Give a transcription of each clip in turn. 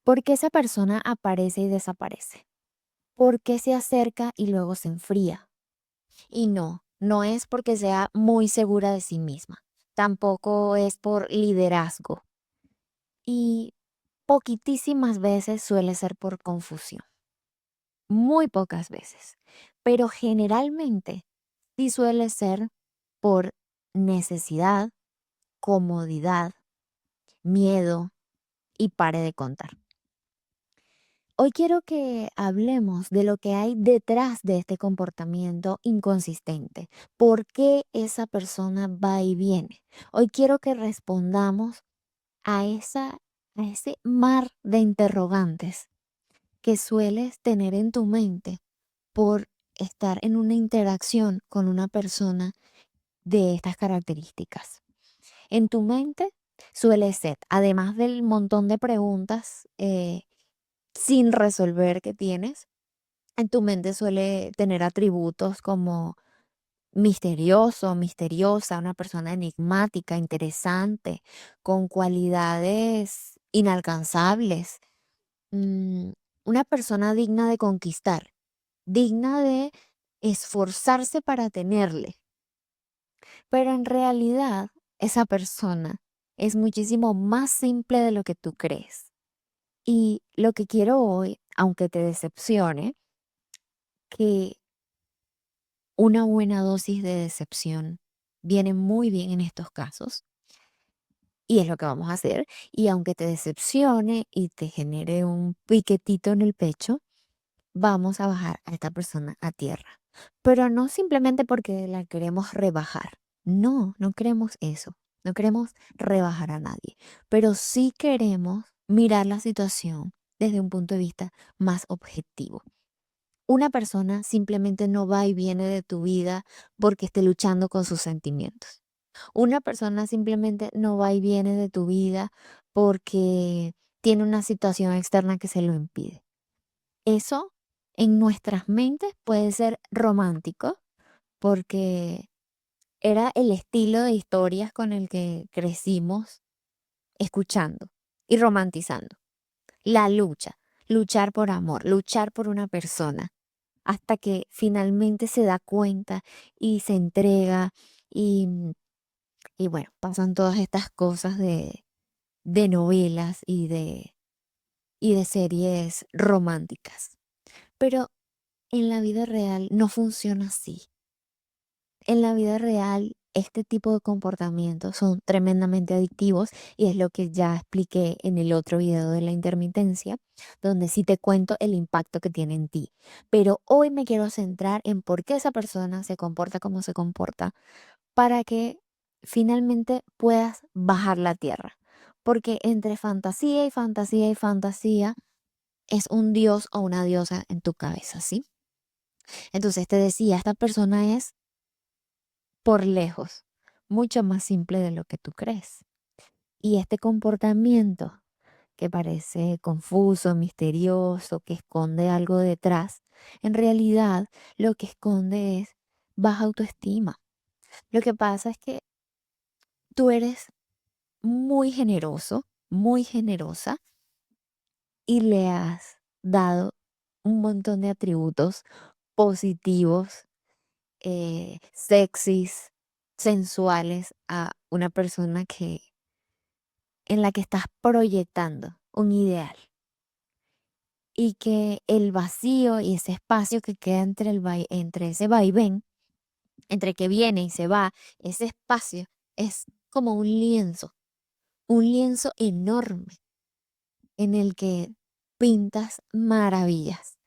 ¿Por qué esa persona aparece y desaparece? ¿Por qué se acerca y luego se enfría? Y no, no es porque sea muy segura de sí misma. Tampoco es por liderazgo. Y poquitísimas veces suele ser por confusión. Muy pocas veces. Pero generalmente sí suele ser por necesidad, comodidad, miedo y pare de contar. Hoy quiero que hablemos de lo que hay detrás de este comportamiento inconsistente. ¿Por qué esa persona va y viene? Hoy quiero que respondamos a ese mar de interrogantes que sueles tener en tu mente por estar en una interacción con una persona de estas características. En tu mente suele ser, además del montón de preguntas sin resolver que tienes, en tu mente suele tener atributos como misterioso, misteriosa, una persona enigmática, interesante, con cualidades inalcanzables, mm, una persona digna de conquistar, digna de esforzarse para tenerle. Pero en realidad, esa persona es muchísimo más simple de lo que tú crees. Y lo que quiero hoy, aunque te decepcione, que una buena dosis de decepción viene muy bien en estos casos y es lo que vamos a hacer. Y aunque te decepcione y te genere un piquetito en el pecho, vamos a bajar a esta persona a tierra. Pero no simplemente porque la queremos rebajar. No, no queremos eso. No queremos rebajar a nadie. Pero sí queremos mirar la situación desde un punto de vista más objetivo. Una persona simplemente no va y viene de tu vida porque esté luchando con sus sentimientos. Una persona simplemente no va y viene de tu vida porque tiene una situación externa que se lo impide. Eso en nuestras mentes puede ser romántico porque era el estilo de historias con el que crecimos escuchando y romantizando. La lucha, luchar por amor, luchar por una persona hasta que finalmente se da cuenta y se entrega y, y bueno, pasan todas estas cosas de novelas y de series románticas. Pero en la vida real no funciona así. En la vida real, este tipo de comportamientos son tremendamente adictivos y es lo que ya expliqué en el otro video de la intermitencia, donde sí te cuento el impacto que tiene en ti. Pero hoy me quiero centrar en por qué esa persona se comporta como se comporta para que finalmente puedas bajar la tierra. Porque entre fantasía y fantasía y fantasía es un dios o una diosa en tu cabeza, ¿sí? Entonces te decía, esta persona es por lejos, mucho más simple de lo que tú crees. Y este comportamiento que parece confuso, misterioso, que esconde algo detrás, en realidad lo que esconde es baja autoestima. Lo que pasa es que tú eres muy generoso, muy generosa y le has dado un montón de atributos positivos, sexys, sensuales a una persona que en la que estás proyectando un ideal y que el vacío y ese espacio que queda entre, entre ese vaivén, entre que viene y se va, ese espacio es como un lienzo enorme en el que pintas maravillas.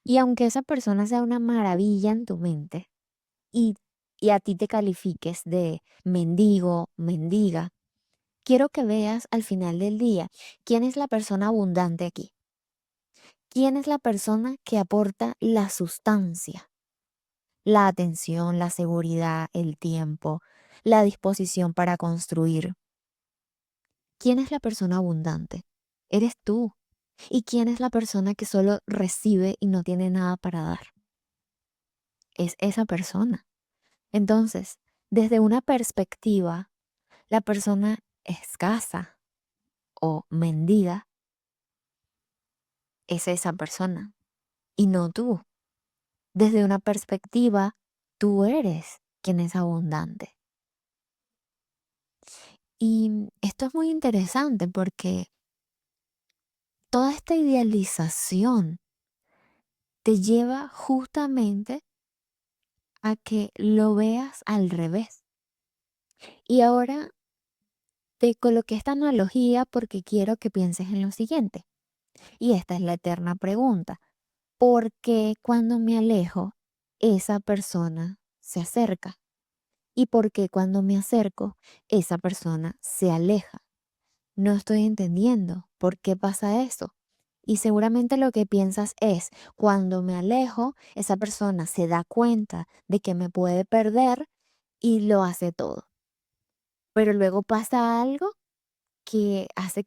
Y aunque esa persona sea una maravilla en tu mente y, y a ti te califiques de mendigo, mendiga, quiero que veas al final del día quién es la persona abundante aquí. ¿Quién es la persona que aporta la sustancia, la atención, la seguridad, el tiempo, la disposición para construir? ¿Quién es la persona abundante? Eres tú. ¿Y quién es la persona que solo recibe y no tiene nada para dar? Es esa persona. Entonces, desde una perspectiva, la persona escasa o mendiga es esa persona y no tú. Desde una perspectiva, tú eres quien es abundante. Y esto es muy interesante porque toda esta idealización te lleva justamente a que lo veas al revés. Y ahora te coloqué esta analogía porque quiero que pienses en lo siguiente. Y esta es la eterna pregunta. ¿Por qué cuando me alejo, esa persona se acerca? ¿Y por qué cuando me acerco, esa persona se aleja? No estoy entendiendo por qué pasa eso. Y seguramente lo que piensas es, cuando me alejo, esa persona se da cuenta de que me puede perder y lo hace todo. Pero luego pasa algo que hace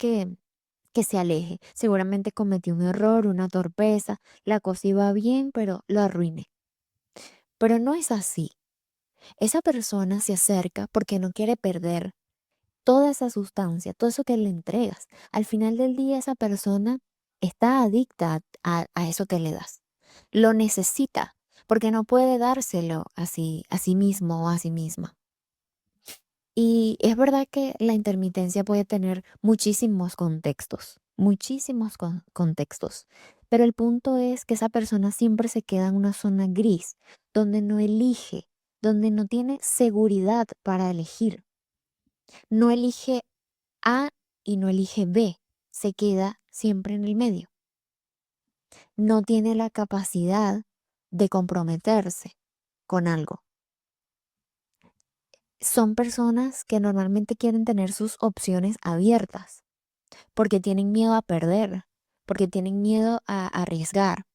que se aleje. Seguramente cometí un error, una torpeza, la cosa iba bien, pero lo arruiné. Pero no es así. Esa persona se acerca porque no quiere perder toda esa sustancia, todo eso que le entregas. Al final del día esa persona está adicta a eso que le das. Lo necesita porque no puede dárselo a sí mismo o a sí misma. Y es verdad que la intermitencia puede tener muchísimos contextos, pero el punto es que esa persona siempre se queda en una zona gris, donde no elige, donde no tiene seguridad para elegir, no elige A y no elige B, se queda siempre en el medio, no tiene la capacidad de comprometerse con algo. Son personas que normalmente quieren tener sus opciones abiertas porque tienen miedo a perder, porque tienen miedo a arriesgar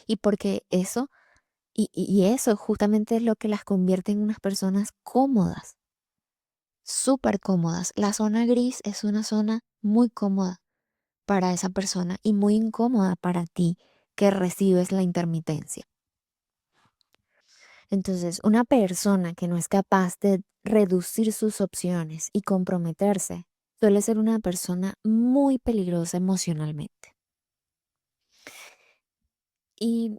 y porque y eso justamente es lo que las convierte en unas personas cómodas, súper cómodas. La zona gris es una zona muy cómoda para esa persona y muy incómoda para ti que recibes la intermitencia. Entonces, una persona que no es capaz de reducir sus opciones y comprometerse suele ser una persona muy peligrosa emocionalmente. Y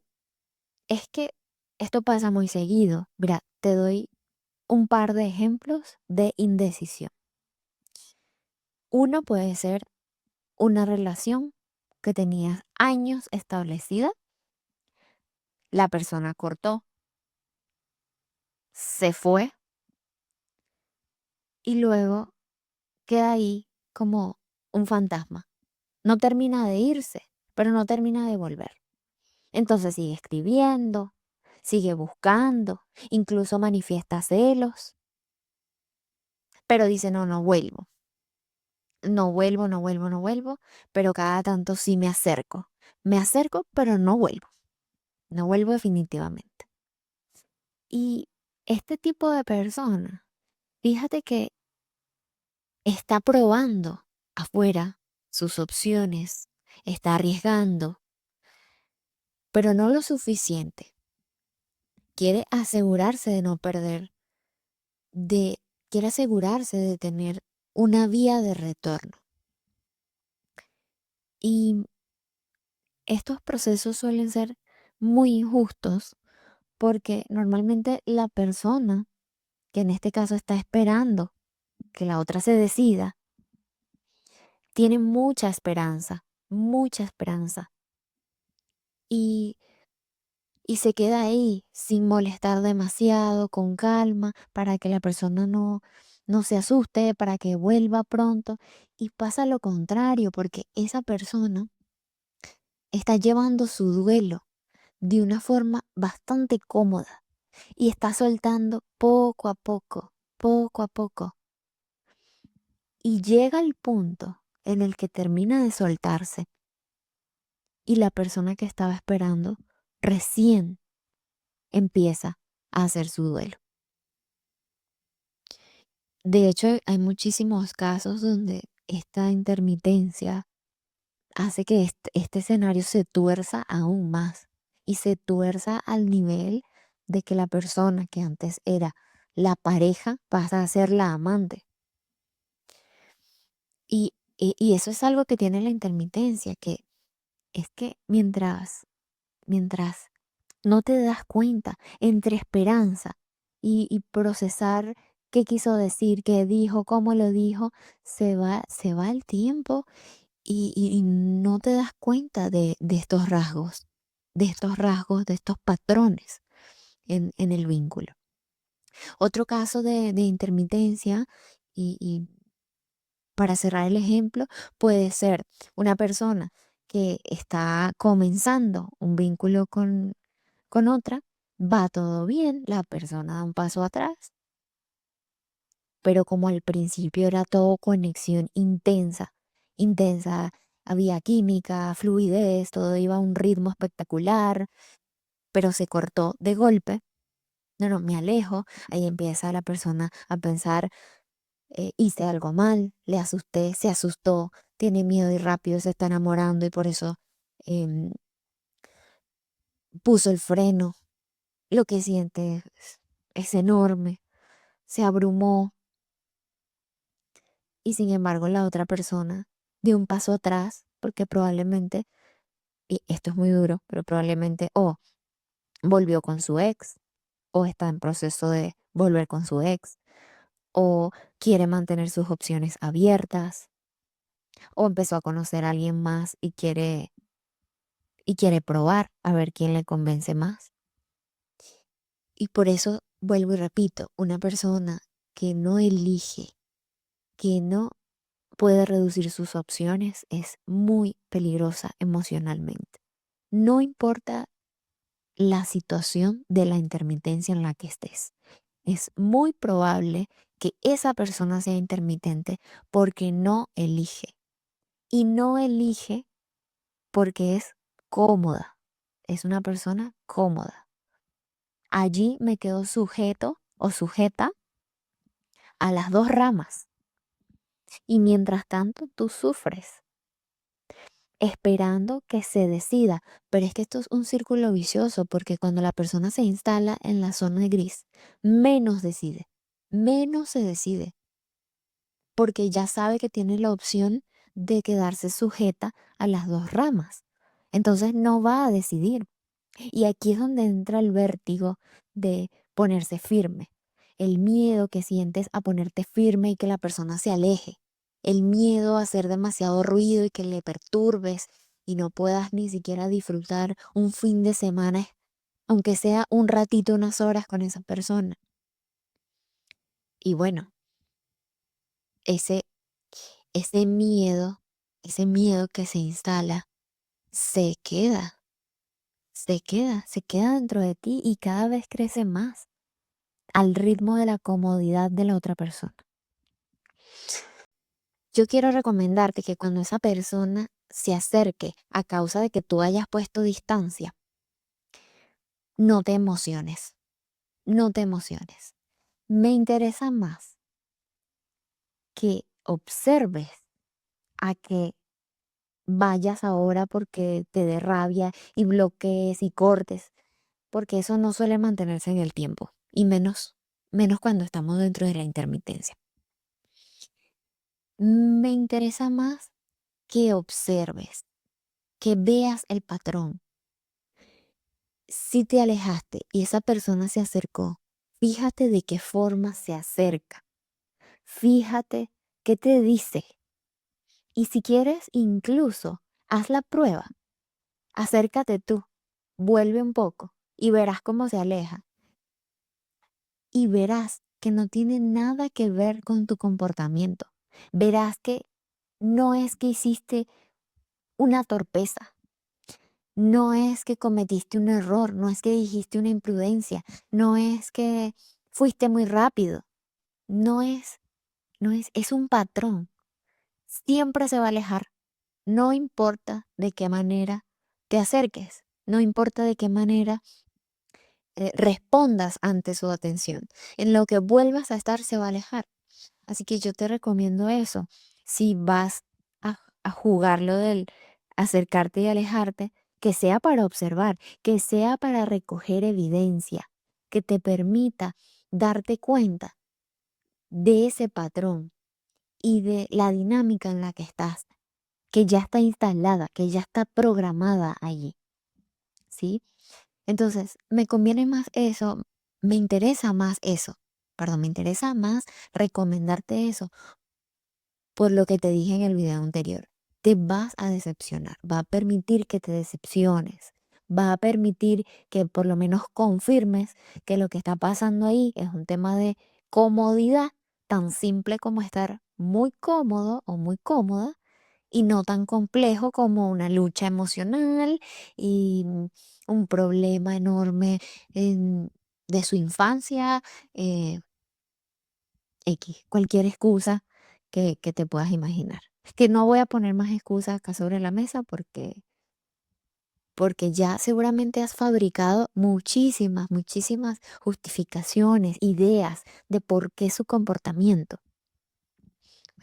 es que esto pasa muy seguido. Mira, te doy un par de ejemplos de indecisión. Uno puede ser una relación que tenías años establecida, la persona cortó, se fue y luego queda ahí como un fantasma. No termina de irse, pero no termina de volver. Entonces sigue escribiendo, sigue buscando, incluso manifiesta celos, pero dice, no, no vuelvo, no vuelvo, no vuelvo, no vuelvo, pero cada tanto sí me acerco. Me acerco, pero no vuelvo, no vuelvo definitivamente. Y este tipo de persona, fíjate que está probando afuera sus opciones, está arriesgando, pero no lo suficiente. Quiere asegurarse de no perder, de, quiere asegurarse de tener una vía de retorno. Y estos procesos suelen ser muy injustos porque normalmente la persona que en este caso está esperando que la otra se decida, tiene mucha esperanza y, y se queda ahí sin molestar demasiado, con calma, para que la persona no se asuste, para que vuelva pronto. Y pasa lo contrario, porque esa persona está llevando su duelo de una forma bastante cómoda y está soltando poco a poco. Y llega el punto en el que termina de soltarse y la persona que estaba esperando recién empieza a hacer su duelo. De hecho, hay muchísimos casos donde esta intermitencia hace que este escenario se tuerza aún más y se tuerza al nivel de que la persona que antes era la pareja pasa a ser la amante. Y eso es algo que tiene la intermitencia, que es que mientras no te das cuenta entre esperanza y procesar qué quiso decir, qué dijo, cómo lo dijo, se va el tiempo y no te das cuenta de estos rasgos, de estos patrones en el vínculo. Otro caso de intermitencia, y para cerrar el ejemplo, puede ser una persona que está comenzando un vínculo con otra, va todo bien, la persona da un paso atrás, pero como al principio era todo conexión intensa, intensa, había química, fluidez, todo iba a un ritmo espectacular, pero se cortó de golpe. No, no, me alejo. Ahí empieza la persona a pensar, hice algo mal, le asusté, se asustó, tiene miedo y rápido se está enamorando y por eso em, puso el freno. Lo que siente es enorme, se abrumó y sin embargo la otra persona dio un paso atrás porque probablemente, y esto es muy duro, pero probablemente o volvió con su ex o está en proceso de volver con su ex o quiere mantener sus opciones abiertas o empezó a conocer a alguien más y quiere probar a ver quién le convence más. Y por eso vuelvo y repito, una persona que no elige, que no puede reducir sus opciones, es muy peligrosa emocionalmente. No importa la situación de la intermitencia en la que estés. Es muy probable que esa persona sea intermitente porque no elige. Y no elige porque es cómoda. Es una persona cómoda. Allí me quedo sujeto o sujeta a las dos ramas. Y mientras tanto tú sufres esperando que se decida. Pero es que esto es un círculo vicioso porque cuando la persona se instala en la zona de gris, menos decide, menos se decide, porque ya sabe que tiene la opción de quedarse sujeta a las dos ramas. Entonces no va a decidir. Y aquí es donde entra el vértigo de ponerse firme, el miedo que sientes a ponerte firme y que la persona se aleje, el miedo a hacer demasiado ruido y que le perturbes y no puedas ni siquiera disfrutar un fin de semana, aunque sea un ratito, unas horas con esa persona. Y bueno, ese, ese miedo que se instala, se queda, se queda dentro de ti y cada vez crece más al ritmo de la comodidad de la otra persona. Yo quiero recomendarte que cuando esa persona se acerque a causa de que tú hayas puesto distancia, no te emociones, no te emociones. Me interesa más que observes a que vayas ahora porque te dé rabia y bloquees y cortes, porque eso no suele mantenerse en el tiempo, y menos cuando estamos dentro de la intermitencia. Me interesa más que observes, que veas el patrón. Si te alejaste y esa persona se acercó, fíjate de qué forma se acerca. Fíjate qué te dice. Y si quieres, incluso haz la prueba. Acércate tú, vuelve un poco y verás cómo se aleja. Y verás que no tiene nada que ver con tu comportamiento. Verás que no es que hiciste una torpeza. No es que cometiste un error, no es que dijiste una imprudencia, no es que fuiste muy rápido, no es, es un patrón. Siempre se va a alejar, no importa de qué manera te acerques, no importa de qué manera respondas ante su atención. En lo que vuelvas a estar se va a alejar. Así que yo te recomiendo eso. Si vas a jugar lo del acercarte y alejarte, que sea para observar, que sea para recoger evidencia, que te permita darte cuenta de ese patrón y de la dinámica en la que estás. que ya está instalada, que ya está programada allí, ¿sí? Entonces, me conviene más eso, me interesa más eso, perdón, me interesa más recomendarte eso por lo que te dije en el video anterior. Te vas a decepcionar, va a permitir que te decepciones, va a permitir que por lo menos confirmes que lo que está pasando ahí es un tema de comodidad, tan simple como estar muy cómodo o muy cómoda y no tan complejo como una lucha emocional y un problema enorme en- de su infancia, eh, X, cualquier excusa que te puedas imaginar. Es que no voy a poner más excusas acá sobre la mesa porque ya seguramente has fabricado muchísimas, muchísimas justificaciones, ideas de por qué su comportamiento,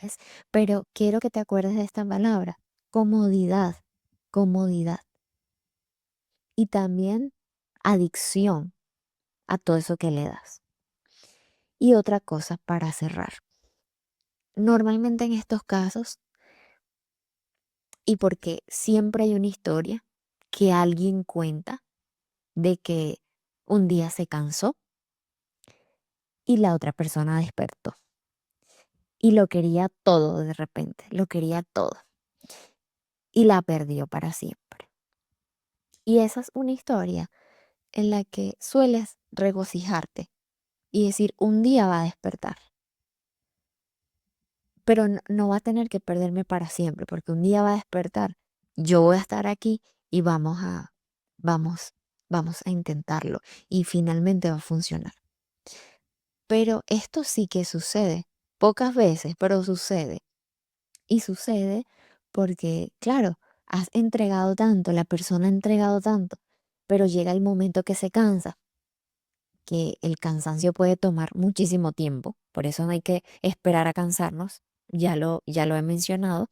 ¿ves? Pero quiero que te acuerdes de esta palabra, comodidad, comodidad. Y también adicción a todo eso que le das. Y otra cosa para cerrar. Normalmente en estos casos, y porque siempre hay una historia que alguien cuenta de que un día se cansó y la otra persona despertó y lo quería todo de repente, lo quería todo y la perdió para siempre. Y esa es una historia en la que sueles regocijarte y decir, un día va a despertar, pero no va a tener que perderme para siempre, porque un día va a despertar, yo voy a estar aquí y vamos, vamos a intentarlo y finalmente va a funcionar. Pero esto sí que sucede, pocas veces, pero sucede. Y sucede porque, claro, has entregado tanto, la persona ha entregado tanto, pero llega el momento que se cansa, que el cansancio puede tomar muchísimo tiempo, por eso no hay que esperar a cansarnos, ya lo he mencionado.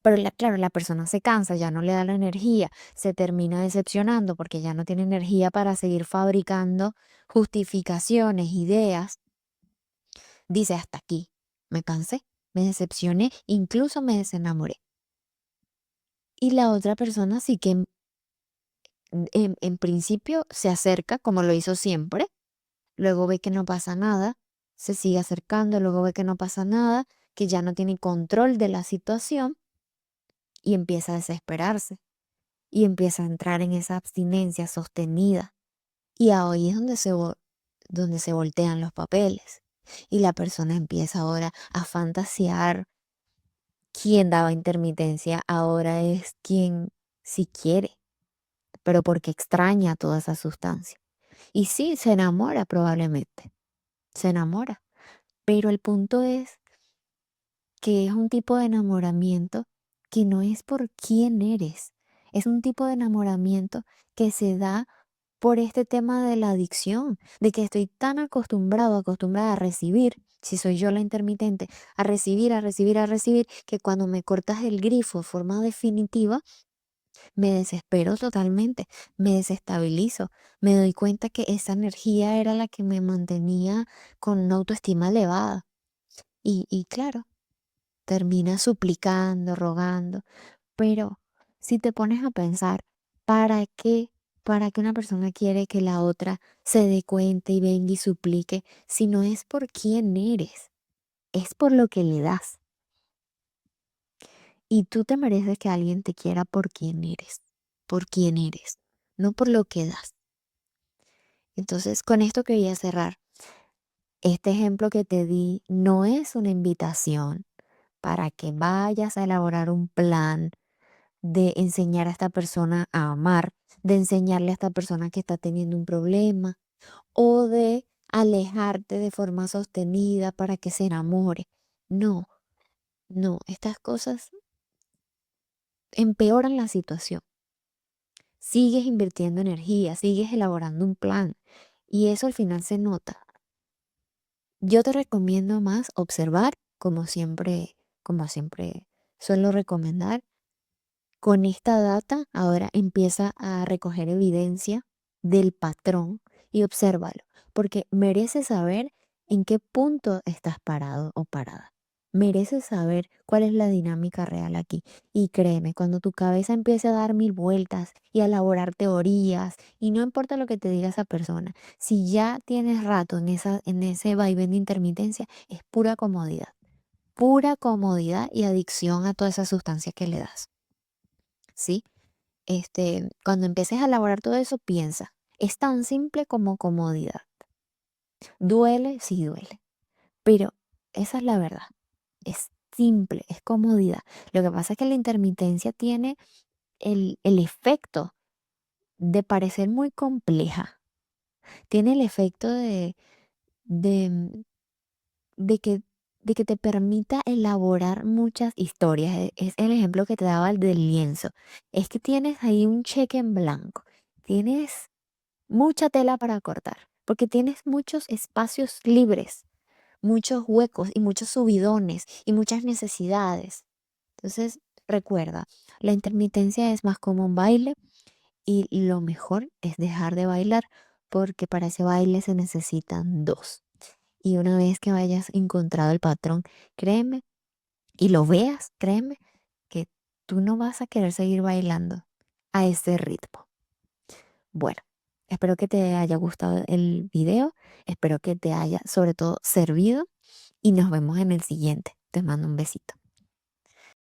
Pero claro, la persona se cansa, ya no le da la energía, se termina decepcionando porque ya no tiene energía para seguir fabricando justificaciones, ideas. Dice, hasta aquí, me cansé, me decepcioné, incluso me desenamoré. Y la otra persona sí que en principio se acerca como lo hizo siempre, luego ve que no pasa nada, se sigue acercando, luego ve que no pasa nada, que ya no tiene control de la situación y empieza a desesperarse y empieza a entrar en esa abstinencia sostenida. Y ahí es donde se voltean los papeles. Y la persona empieza ahora a fantasear. Quien daba intermitencia ahora es quien sí quiere, pero porque extraña toda esa sustancia. Y sí, se enamora probablemente, se enamora. Pero el punto es que es un tipo de enamoramiento que no es por quién eres. Es un tipo de enamoramiento que se da por este tema de la adicción, de que estoy tan acostumbrado, acostumbrada a recibir, si soy yo la intermitente, a recibir, a recibir, a recibir, que cuando me cortas el grifo de forma definitiva, me desespero totalmente, me desestabilizo, me doy cuenta que esa energía era la que me mantenía con una autoestima elevada. Y claro, termina suplicando, rogando, pero si te pones a pensar, ¿para qué? ¿Para qué una persona quiere que la otra se dé cuenta y venga y suplique si no es por quién eres? Es por lo que le das. Y tú te mereces que alguien te quiera por quién eres, no por lo que das. Entonces, con esto quería cerrar. Este ejemplo que te di no es una invitación para que vayas a elaborar un plan de enseñar a esta persona a amar, de enseñarle a esta persona que está teniendo un problema o de alejarte de forma sostenida para que se enamore. No, no, estas cosas empeoran la situación. Sigues invirtiendo energía, sigues elaborando un plan y eso al final se nota. Yo te recomiendo más observar, como siempre suelo recomendar. Con esta data, ahora empieza a recoger evidencia del patrón y obsérvalo, porque mereces saber en qué punto estás parado o parada. Mereces saber cuál es la dinámica real aquí. Y créeme, cuando tu cabeza empiece a dar mil vueltas y a elaborar teorías, y no importa lo que te diga esa persona, si ya tienes rato en ese vaivén de intermitencia, es pura comodidad y adicción a todas esas sustancias que le das. ¿Sí? Cuando empieces a elaborar todo eso, piensa, es tan simple como comodidad. Duele, sí duele, pero esa es la verdad. Es simple, es comodidad. Lo que pasa es que la intermitencia tiene el efecto de parecer muy compleja. Tiene el efecto de, de que, de que te permita elaborar muchas historias. Es el ejemplo que te daba el del lienzo. Es que tienes ahí un cheque en blanco. Tienes mucha tela para cortar, porque tienes muchos espacios libres, muchos huecos y muchos subidones y muchas necesidades. Entonces, recuerda, la intermitencia es más como un baile y lo mejor es dejar de bailar porque para ese baile se necesitan dos. Y una vez que hayas encontrado el patrón, créeme, y lo veas, créeme, que tú no vas a querer seguir bailando a ese ritmo. Bueno, espero que te haya gustado el video, espero que te haya sobre todo servido y nos vemos en el siguiente. Te mando un besito.